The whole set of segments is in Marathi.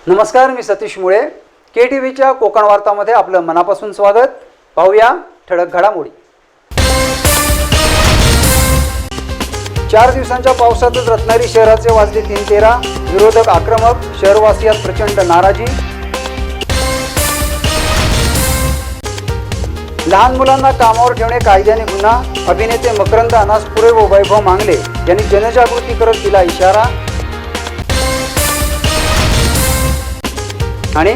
नमस्कार, मी सतीश मुळे. KTVच्या कोकण वार्तामध्ये आपलं मनापासून स्वागत. पाहूया ठळक घडामोडी. 4 दिवसांच्या पावसातच रत्नागिरी शहराचे वाजले 3:13. विरोधक आक्रमक, शहरवासियात प्रचंड नाराजी. लहान मुलांना कामावर ठेवणे कायद्याने गुन्हा. अभिनेते मकरंद अनासपुरे व वैभव मांगले यांनी जनजागृती करत दिला इशारा. आणि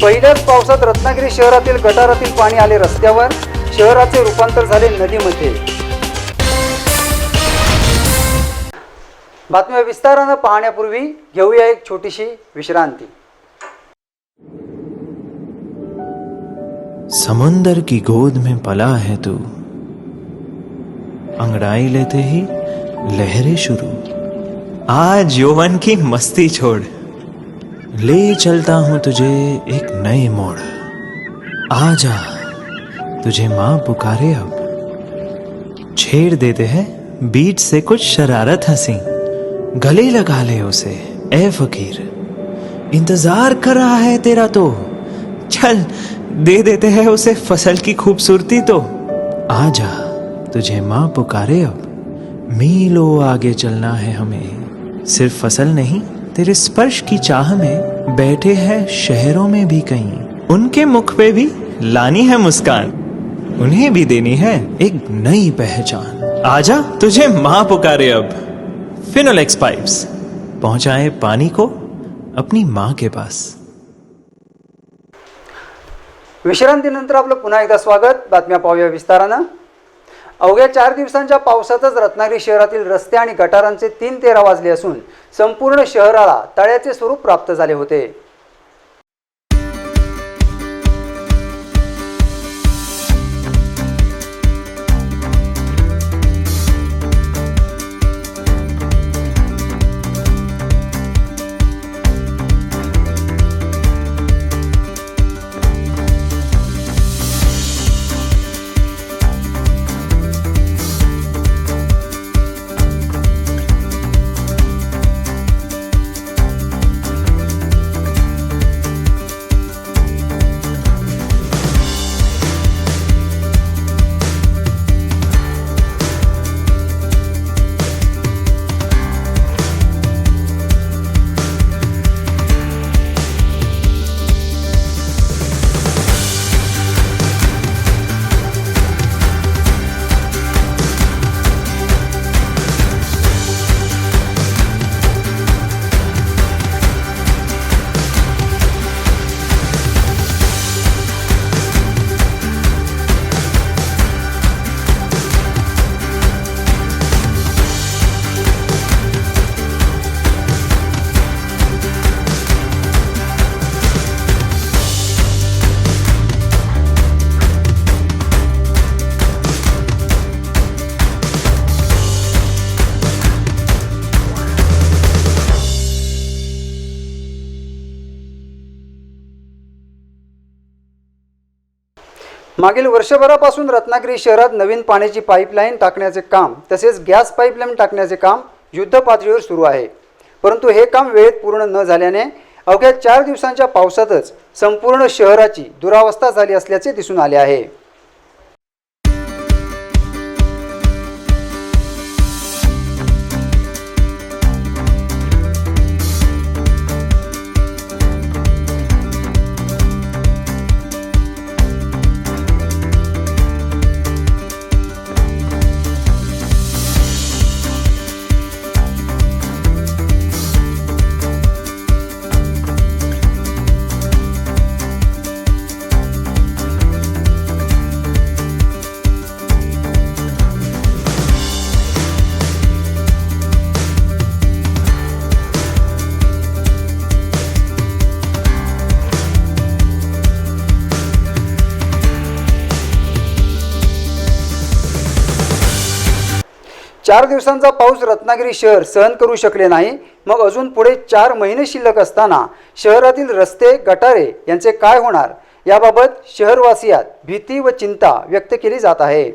पहिल्याच पावसात रत्नागिरी शहरातील गटारातील पाणी आले रस्त्यावर. शहराचे रूपांतर झाले नदीमध्ये. बातम्या विस्तारानं पाहण्यापूर्वी घेऊया एक छोटीशी विश्रांती. समुंदर की गोद में पला है तू, अंगड़ाई लेते ही लहरें शुरू. आज यौवन की मस्ती छोड़, ले चलता हूं तुझे एक नए मोड़. आजा तुझे माँ पुकारे अब, छेड़ देते हैं बीच से कुछ शरारत हंसी. गले लगा ले उसे ए फकीर, इंतजार कर रहा है तेरा तो. चल दे देते हैं उसे फसल की खूबसूरती तो. आजा तुझे माँ पुकारे अब, मीलों आगे चलना है हमें. सिर्फ फसल नहीं, तेरे स्पर्श की चाह में बैठे हैं शहरों में भी कहीं. उनके मुख पे भी लानी है मुस्कान, उन्हें भी देनी है एक नई पहचान. आजा तुझे माँ पुकारे अब. फिनोलेक्स पाइप्स पहुंचाए पानी को अपनी माँ के पास. विश्रांतीनंतर आपलं पुन्हा एकदा स्वागत. बातम्या पाहूया विस्तारानं. अवघ्या 4 दिवसांच्या पावसातच रत्नागिरी शहरातील रस्ते आणि गटारांचे 3:13 वाजले असून संपूर्ण शहराला तळ्याचे स्वरूप प्राप्त झाले होते. मागील वर्षभरापासून रत्नागिरी शहरात नवीन पाण्याची पाईपलाईन टाकण्याचे काम तसेच गॅस पाईपलाईन टाकण्याचे काम युद्धपातळीवर सुरू आहे. परंतु हे काम वेळेत पूर्ण न झाल्याने अवघ्या 4 दिवसांच्या पावसातच संपूर्ण शहराची दुरावस्था झाली असल्याचे दिसून आले आहे. चार दिवसांचा पाऊस रत्नागिरी शहर सहन करू शकले नाही. मग अजून पुढे 4 महिने शिल्लक असताना शहरातील रस्ते गटारे यांचे काय होणार याबाबत शहरवासियात भीती व चिंता व्यक्त केली जात आहे.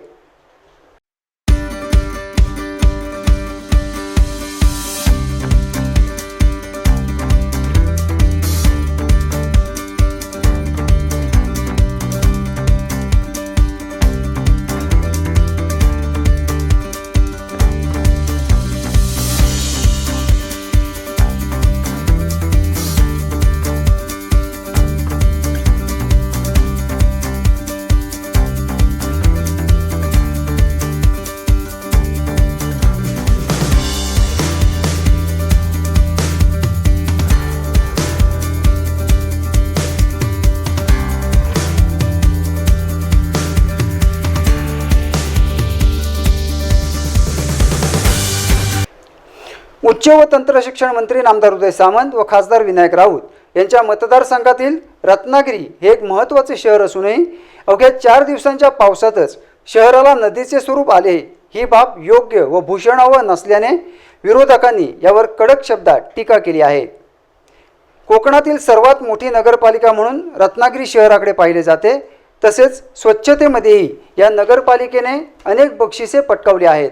उच्च व तंत्रशिक्षण मंत्री नामदार उदय सामंत व खासदार विनायक राऊत यांच्या मतदारसंघातील रत्नागिरी हे एक महत्त्वाचे शहर असूनही अवघ्या 4 दिवसांच्या पावसातच शहराला नदीचे स्वरूप आले ही बाब योग्य व भूषणावह नसल्याने विरोधकांनी यावर कडक शब्दात टीका केली आहे। कोकणातील सर्वात मोठी नगरपालिका म्हणून रत्नागिरी शहराकडे पाहिले जाते। तसेच स्वच्छतेमध्येही या नगरपालिकेने अनेक बक्षिसे पटकावली आहेत।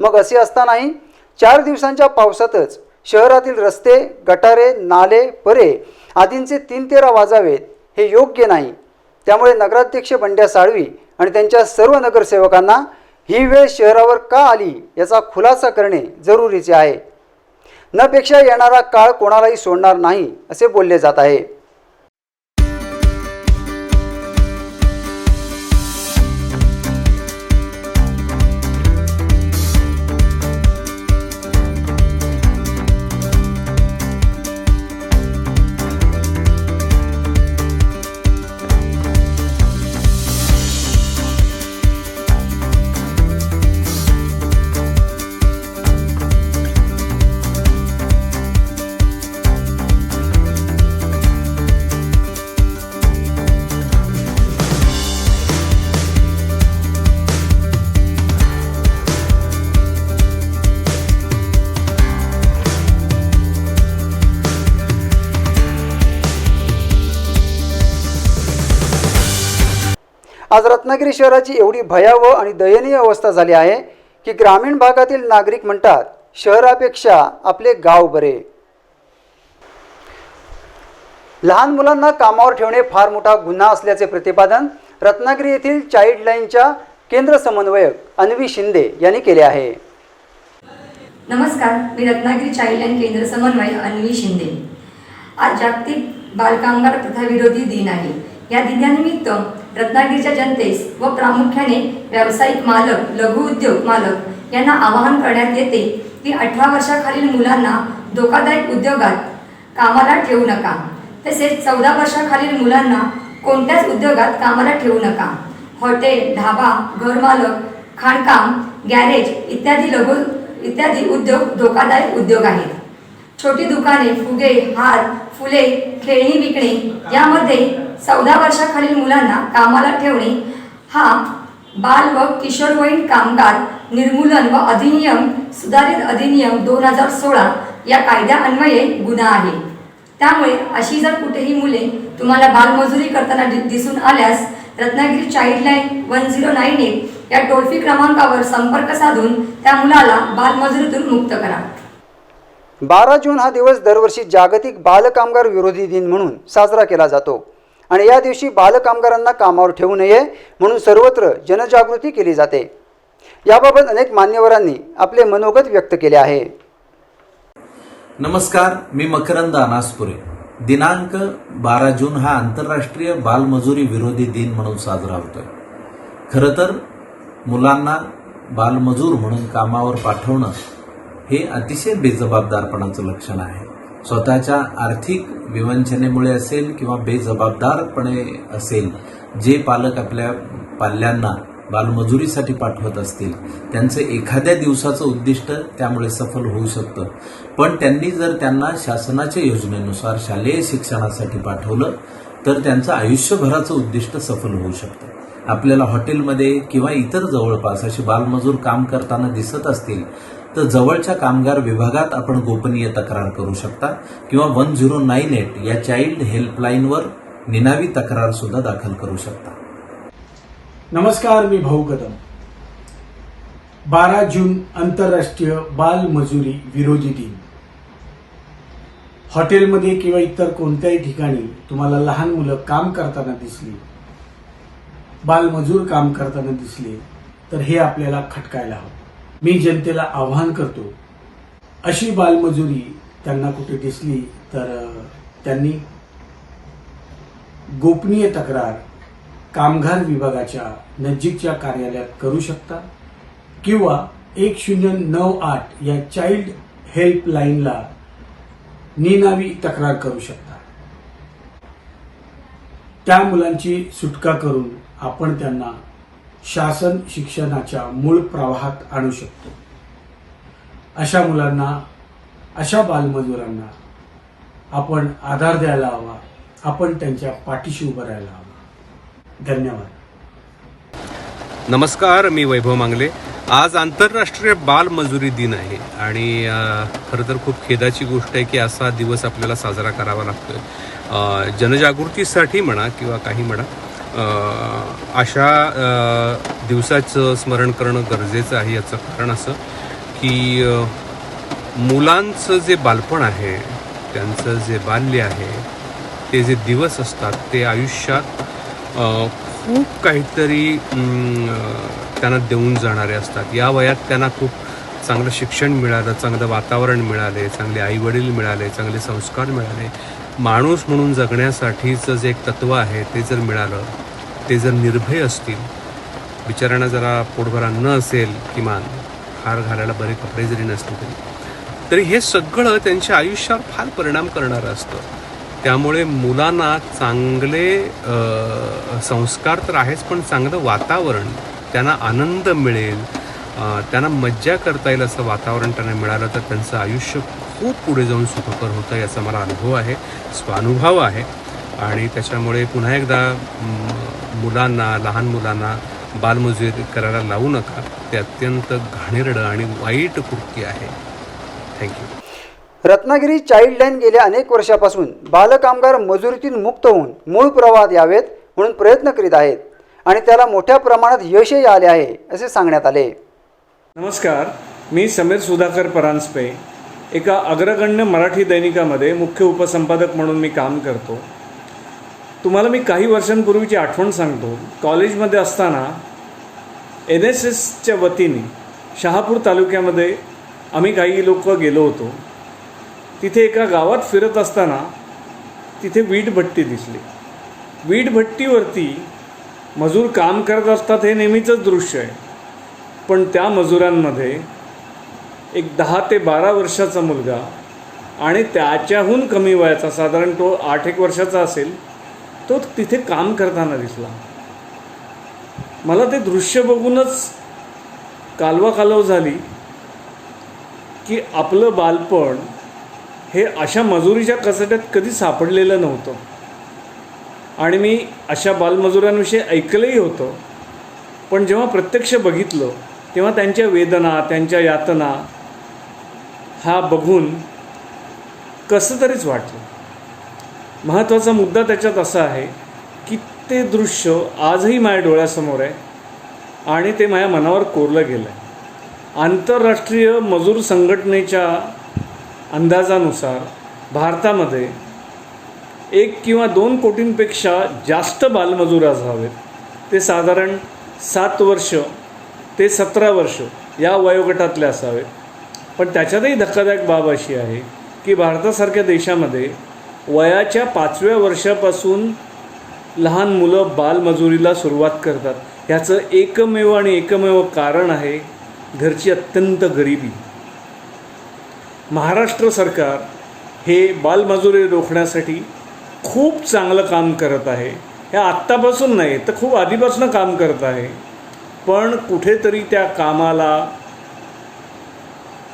मग असे असतानाही 4 दिवसांच्या पावसातच शहरातील रस्ते, गटारे, नाले, परे आदींचे 3-13 वाजावेत हे योग्य नाही। त्यामुळे नगराध्यक्ष बंड्या साळवी आणि त्यांच्या सर्व नगरसेवकांना ही वेळ शहरावर का आली याचा खुलासा करणे जरुरीचे आहे। न पेक्षा येणारा काळ कोणालाही सोडणार नाही असे बोलले जात आहे। आज रत्नागिरी शहराची एवढी भयावह आणि दयनीय अवस्था झाली आहे की ग्रामीण भागातील नागरिक म्हणतात शहरापेक्षा आपले गाव बरे। लहान मुलांना कामावर ठेवणे फार मोठा गुन्हा असल्याचे प्रतिपादन रत्नागिरी येथील चाइल्डलाईनच्या केंद्र समन्वयक अन्वी शिंदे यांनी केले आहे। नमस्कार, मी रत्नागिरी चाइल्डलाईन केंद्र समन्वय अन्वी शिंदे। आज जागतिक बालकामगार प्रथाविरोधी दिन आहे। या दिनानिमित्त रत्नागिरीच्या जनतेस व प्रामुख्याने व्यावसायिक मालक, लघु उद्योग मालक यांना आवाहन करण्यात येते की 18 वर्षाखालील मुलांना धोकादायक उद्योगात कामाला ठेवू नका। तसेच 14 वर्षाखालील मुलांना कोणत्याच उद्योगात कामाला ठेवू नका। हॉटेल, ढाबा, घरमालक, खाणकाम, गॅरेज इत्यादी उद्योग धोकादायक उद्योग आहेत। छोटी दुकाने, फुगे, हार, फुले, खेळणी विकणे यामध्ये 14 वर्षाखालील मुलांना कामाला ठेवणे हा बाल व किशोरवयीन कामगार निर्मूलन व अधिनियम सुधारित अधिनियम 2016 या कायद्यान्वये गुन्हा आहे। त्यामुळे अशी जर कुठेही मुले तुम्हाला बालमजुरी करताना दिसून आल्यास रत्नागिरी चाइल्डलाईन 1098 या टोल फ्री क्रमांकावर संपर्क साधून त्या मुलाला बालमजुरीतून मुक्त करा। 12 जून हा दिवस दरवर्षी जागतिक बालकामगार विरोधी दिन म्हणून साजरा केला जातो आणि या दिवशी बालकामगारांना कामावर ठेवू नये म्हणून सर्वत्र जनजागृती केली जाते। याबाबत अनेक मान्यवरांनी आपले मनोगत व्यक्त केले आहे। नमस्कार, मी मकरंद अनासपुरे। दिनांक 12 जून हा आंतरराष्ट्रीय बालमजुरी विरोधी दिन म्हणून साजरा होतोय। खरं तर मुलांना बालमजूर म्हणून कामावर पाठवणं हे अतिशय बेजबाबदारपणाचं लक्षण आहे। स्वतःच्या आर्थिक विवंचनेमुळे असेल किंवा बेजबाबदारपणे असेल, जे पालक आपल्या पाल्यांना बालमजुरीसाठी पाठवत असतील त्यांचं एखाद्या दिवसाचं उद्दिष्ट त्यामुळे सफल होऊ शकतं। पण त्यांनी जर त्यांना शासनाच्या योजनेनुसार शालेय शिक्षणासाठी पाठवलं तर त्यांचं आयुष्यभराचं उद्दिष्ट सफल होऊ शकतं। आपल्याला हॉटेलमध्ये किंवा इतर जवळपास असे बालमजूर काम करताना दिसत असतील तर जवळच्या कामगार विभागात आपण गोपनीय तक्रार करू शकता किंवा 1098 या चाइल्ड हेल्पलाईनवर निनावी तक्रार सुद्धा दाखल करू शकता। नमस्कार, मी भाऊ कदम। 12 जून आंतरराष्ट्रीय बालमजुरी विरोधी दिन। हॉटेलमध्ये किंवा इतर कोणत्याही ठिकाणी तुम्हाला लहान मुलं काम करताना दिसली, बालमजूर काम करताना दिसले तर हे आपल्याला खटकायला हवं। मी जनतेला आवाहन करतो, अशी बालमजुरी त्यांना कुठे दिसली तर त्यांनी गोपनीय तक्रार कामगार विभागाच्या नजीकच्या कार्यालयात करू शकता किंवा 1098 या चाइल्ड हेल्पलाईनला निनावी तक्रार करू शकता। त्या मुलांची सुटका करून आपण त्यांना शासन शिक्षणाच्या मूळ प्रवाहात आणू शकतो। अशा मुलांना अशा बालमजुरांना आपण आधार द्यायला हवा, आपण त्यांच्या पाठीशी उभं राहायला हवं. धन्यवाद. नमस्कार, मी वैभव मांगले. आज आंतरराष्ट्रीय बालमजुरी दिन आहे आणि खरं तर खूप खेदाची गोष्ट आहे की असा दिवस आपल्याला साजरा करावा लागतोय. जनजागृतीसाठी म्हणा किंवा काही म्हणा, अशा दिवसाचं स्मरण करणं गरजेचं आहे. याचं कारण असं की मुलांचं जे बालपण आहे, त्यांचं जे बाल्य आहे, ते जे दिवस असतात ते आयुष्यात खूप काहीतरी त्यांना देऊन जाणारे असतात. या वयात त्यांना खूप चांगलं शिक्षण मिळालं, चांगलं वातावरण मिळाले, चांगले आईवडील मिळाले, चांगले संस्कार मिळाले. माणूस म्हणून जगण्यासाठीचं जे एक तत्त्व आहे ते जर मिळालं, ते जर निर्भय असतील, बिचाऱ्यांना जरा पोटभर अन्न असेल, किमान हार घालायला बरे कपडे जरी नसले तरी हे सगळं त्यांच्या आयुष्यावर फार परिणाम करणारं असतं. त्यामुळे मुलांना चांगले संस्कार तर आहेच, पण चांगलं वातावरण, त्यांना आनंद मिळेल, त्यांना मज्जा करता येईल असं वातावरण त्यांना मिळालं तर त्यांचं आयुष्य खूप पुढे जाऊन सुखकर होतं. याचा मला अनुभव आहे, स्वानुभव आहे. आणि त्याच्यामुळे पुन्हा एकदा मुलांना, लहान मुलांना बालमजुरी करायला लावू नका. ते अत्यंत घाणेरडं आणि वाईट कृत्य आहे. थँक्यू. रत्नागिरी चाइल्डलाईन गेल्या अनेक वर्षापासून बालकामगार मजुरीतून मुक्त होऊन मूळ प्रवाहात यावेत म्हणून प्रयत्न करीत आहेत आणि त्याला मोठ्या प्रमाणात यशही आले आहे असे सांगण्यात आले. नमस्कार, मी समीर सुधाकर परांजपे. एका अग्रगण्य मराठी दैनिकामध्ये मुख्य उपसंपादक म्हणून मी काम करतो. तुम्हाला मी काही वर्षांपूर्वीची आठवण सांगतो. कॉलेजमध्ये असताना NSSच्या वतीने शहापूर तालुक्यामध्ये आम्ही काही लोक गेलो होतो. तिथे एका गावात फिरत असताना तिथे वीटभट्टी दिसली. वीटभट्टीवरती मजूर काम करत असतात हे नेहमीचंच दृश्य आहे. पण त्या मजुरांमध्ये एक 10 ते 12 वर्षाचा मुलगा आणि त्याच्याहून कमी वयाचा, साधारण तो 8-1 वर्षाचा असेल, तो तिथे काम करताना दिसला. मला ते दृश्य बघूनच कालवाकालव झाली की आपलं बालपण हे अशा मजुरीच्या कचाट्यात कधी सापडलेलं नव्हतं. आणि मी अशा बालमजुरांविषयी ऐकलंही होतं, पण जेव्हा प्रत्यक्ष बघितलं तेव्हा त्यांच्या वेदना, त्यांच्या यातना हा बघून कसं तरीच वाटलं. महत्त्वाचा मुद्दा त्याच्यात असा आहे की ते दृश्य आजही माझ्या डोळ्यासमोर आहे आणि ते माझ्या मनावर कोरलं गेलं आहे. आंतरराष्ट्रीय मजूर संघटनेच्या अंदाजानुसार भारतामध्ये 1 किंवा 2 कोटींपेक्षा जास्त बालमजूर असावेत. ते साधारण 7 वर्ष ते 17 वर्ष या वयोगटातले असावेत. पण त्याच्यातही धक्कादायक बाब अशी आहे की भारतासारख्या देशामध्ये वयाच्या 5व्या वर्षापासून लहान मुलं बालमजुरीला सुरुवात करतात. ह्याचं एकमेव कारण आहे घरची अत्यंत गरिबी. महाराष्ट्र सरकार हे बालमजुरी रोखण्यासाठी खूप चांगलं काम करत आहे. हे आत्तापासून नाही तर खूप आधीपासून काम करत आहे. पण कुठेतरी त्या कामाला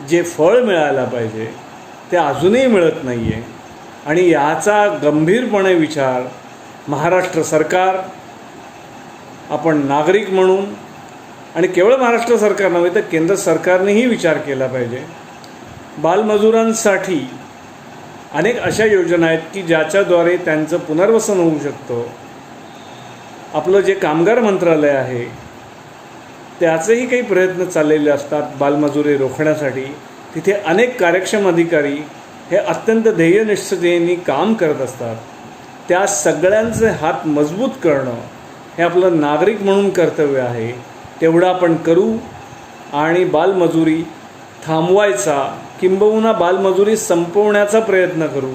जे फळ मिळायला पाहिजे ते अजूनही मिळत नाही आहे. आणि याचा गंभीरपणे विचार महाराष्ट्र सरकार, आपण नागरिक म्हणून, आणि केवळ महाराष्ट्र सरकार नव्हे तर केंद्र सरकारनेही विचार केला पाहिजे. बालमजुरांसाठी अनेक अशा योजना आहेत की ज्याच्याद्वारे त्यांचं पुनर्वसन होऊ शकतं. आपलं जे कामगार मंत्रालय आहे त्याचेही काही प्रयत्न चाललेले असतात बालमजुरी रोखण्यासाठी. तिथे अनेक कार्यक्षम अधिकारी हे अत्यंत ध्येयनिष्ठतेने काम करत असतात. त्या सगळ्यांचे हात मजबूत करणं हे आपलं नागरिक म्हणून कर्तव्य आहे. तेवढं आपण करू आणि बालमजुरी थांबवायचा, किंबहुना बालमजुरी संपवण्याचा प्रयत्न करू.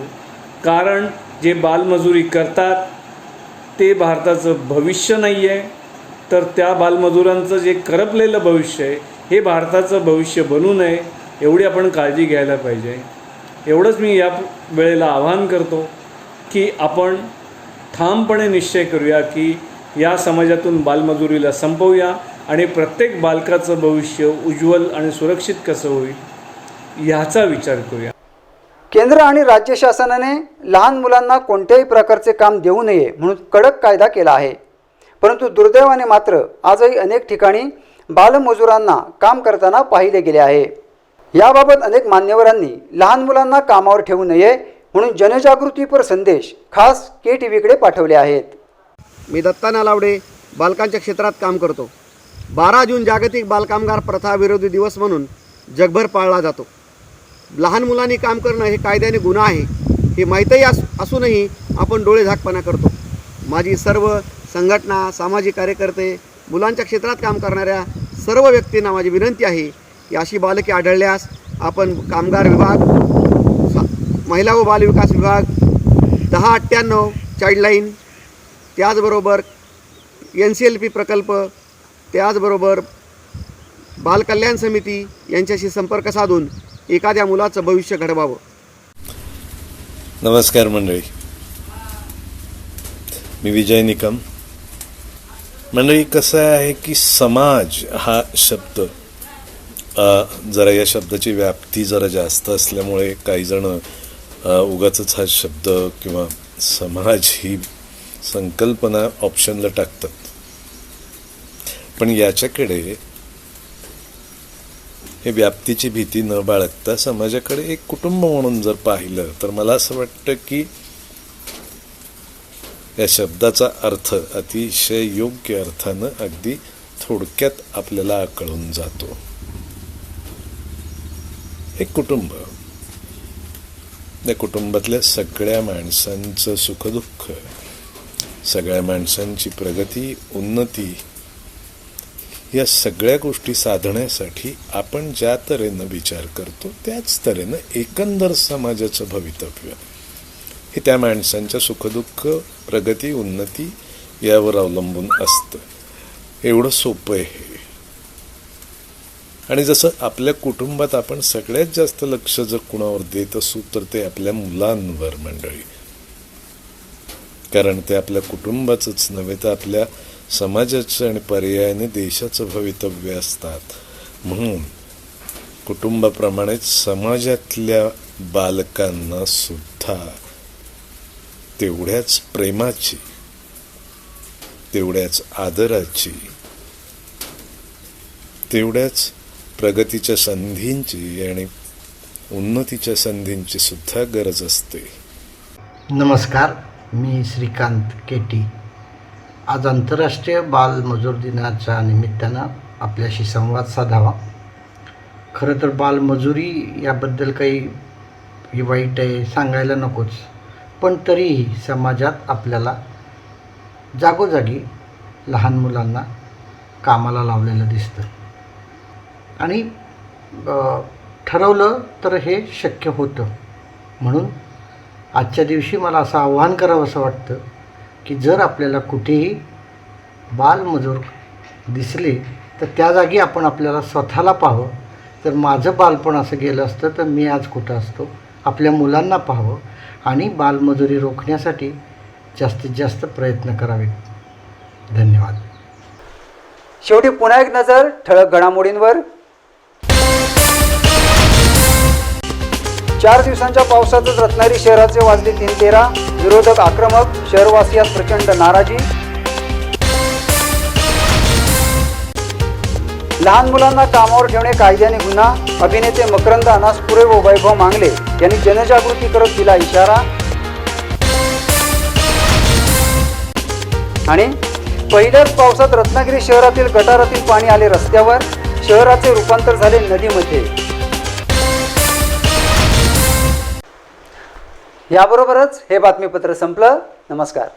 कारण जे बालमजुरी करतात ते भारताचं भविष्य नाही आहे, तर त्या बालमजुरांचं जे करपलेलं भविष्य आहे हे भारताचं भविष्य बनू नये एवढी आपण काळजी घ्यायला पाहिजे. एवढंच मी या वेळेला आवाहन करतो की आपण ठामपणे निश्चय करूया की या समाजातून बालमजुरीला संपवूया आणि प्रत्येक बालकाचं भविष्य उज्ज्वल आणि सुरक्षित कसं होईल ह्याचा विचार करूया. केंद्र आणि राज्य शासनाने लहान मुलांना कोणत्याही प्रकारचे काम देऊ नये म्हणून कडक कायदा केला आहे. परंतु दुर्दैवाने मात्र आजही अनेक ठिकाणी बालमजुरांना काम करताना पाहिले गेले आहे. याबाबत अनेक मान्यवरांनी लहान मुलांना कामावर ठेवू नये म्हणून जनजागृतीपर संदेश खास KTVकडे पाठवले आहेत. मी दत्ता नालावडे बालकांच्या क्षेत्रात काम करतो. 12 जून जागतिक बालकामगार प्रथा विरोधी दिवस म्हणून जगभर पाळला जातो. लहान मुलांनी काम करणं हे कायद्याने गुन्हा आहे हे माहीतही असूनही आपण डोळे झाकपणा करतो. माझी सर्व संघटना, सामाजिक कार्यकर्ते, मुलांच्या क्षेत्रात काम करणाऱ्या सर्व व्यक्तींना माझी विनंती आहे की अशी बालके आढळल्यास आपण कामगार विभाग, महिला व बालविकास विभाग, 1098 चाइल्डलाईन, त्याचबरोबर NCLP प्रकल्प, त्याचबरोबर बालकल्याण समिती यांच्याशी संपर्क साधून एखाद्या मुलाचं भविष्य घडवावं. नमस्कार मंडळी, मी विजय निकम. मंडळी, कसं आहे की समाज हा शब्द जरा या शब्दाची व्याप्ती जरा जास्त असल्यामुळे काही जण उगाचच हा शब्द किंवा समाज ही संकल्पना ऑप्शनला टाकतात. पण याच्याकडे हे व्याप्तीची भीती न बाळगता समाजाकडे एक कुटुंब म्हणून जर पाहिलं तर मला असं वाटतं की या शब्दाचा अर्थ अतिशय योग्य अर्थानं अगदी थोडक्यात आपल्याला कळून जातो. एक कुटुंब, त्या कुटुंबातल्या सगळ्या माणसांचं सुखदुःख, सगळ्या माणसांची प्रगती, उन्नती, या सगळ्या गोष्टी साधण्यासाठी आपण ज्या तऱ्हेनं विचार करतो त्याच तऱ्हेनं एकंदर समाजाचं भवितव्य हे त्या माणसांच्या सुखदुःख, प्रगती, उन्नती यावर अवलंबून असतं. एवढं सोपं आहे हे. आणि जसं आपल्या कुटुंबात आपण सगळ्यात जास्त लक्ष जर कुणावर देत असू तर ते आपल्या मुलांवर मंडळी. कारण ते आपल्या कुटुंबाचंच नव्हे तर आपल्या समाजाचं आणि पर्यायाने देशाचं भवितव्य असतात. म्हणून कुटुंबाप्रमाणेच समाजातल्या बालकांना सुद्धा तेवढ्याच प्रेमाची, तेवढ्याच आदराची, तेवढ्याच प्रगतीच्या संधींची आणि उन्नतीच्या संधींची सुद्धा गरज असते. नमस्कार, मी श्रीकांत केटी. आज आंतरराष्ट्रीय बालमजूर दिनाच्या निमित्तानं आपल्याशी संवाद साधावा. खरं तर बालमजुरी याबद्दल काही वाईट आहे सांगायला नकोच, पण तरीही समाजात आपल्याला जागोजागी लहान मुलांना कामाला लावलेलं दिसतं आणि ठरवलं तर हे शक्य होतं. म्हणून आजच्या दिवशी मला असं आव्हान करावं असं वाटतं की जर आपल्याला कुठेही बालमजूर दिसले तर त्या जागी आपण आपल्याला स्वतःला पाहावं. तर माझं बालपण असं गेलं असतं तर मी आज कुठं असतो. आपल्या मुलांना पाहावं आणि बालमजुरी रोखण्यासाठी जास्तीत जास्त प्रयत्न करावेत. धन्यवाद. शेवटी पुन्हा एक नजर ठळक घडामोडींवर. 4 दिवसांच्या पावसातच रत्नागिरी शहराचे वाजले 3:13. विरोधक आक्रमक, शहरवासियात प्रचंड नाराजी. लहान मुलांना कामावर ठेवणे कायद्याने गुन्हा. अभिनेते मकरंद अनासपुरे व वैभव मांगले यांनी जनजागृती करत दिला इशारा. आणि पहिल्याच पावसात रत्नागिरी शहरातील गटारातील पाणी आले रस्त्यावर. शहराचे रूपांतर झाले नदीमध्ये. याबरोबरच हे बातमीपत्र संपलं. नमस्कार.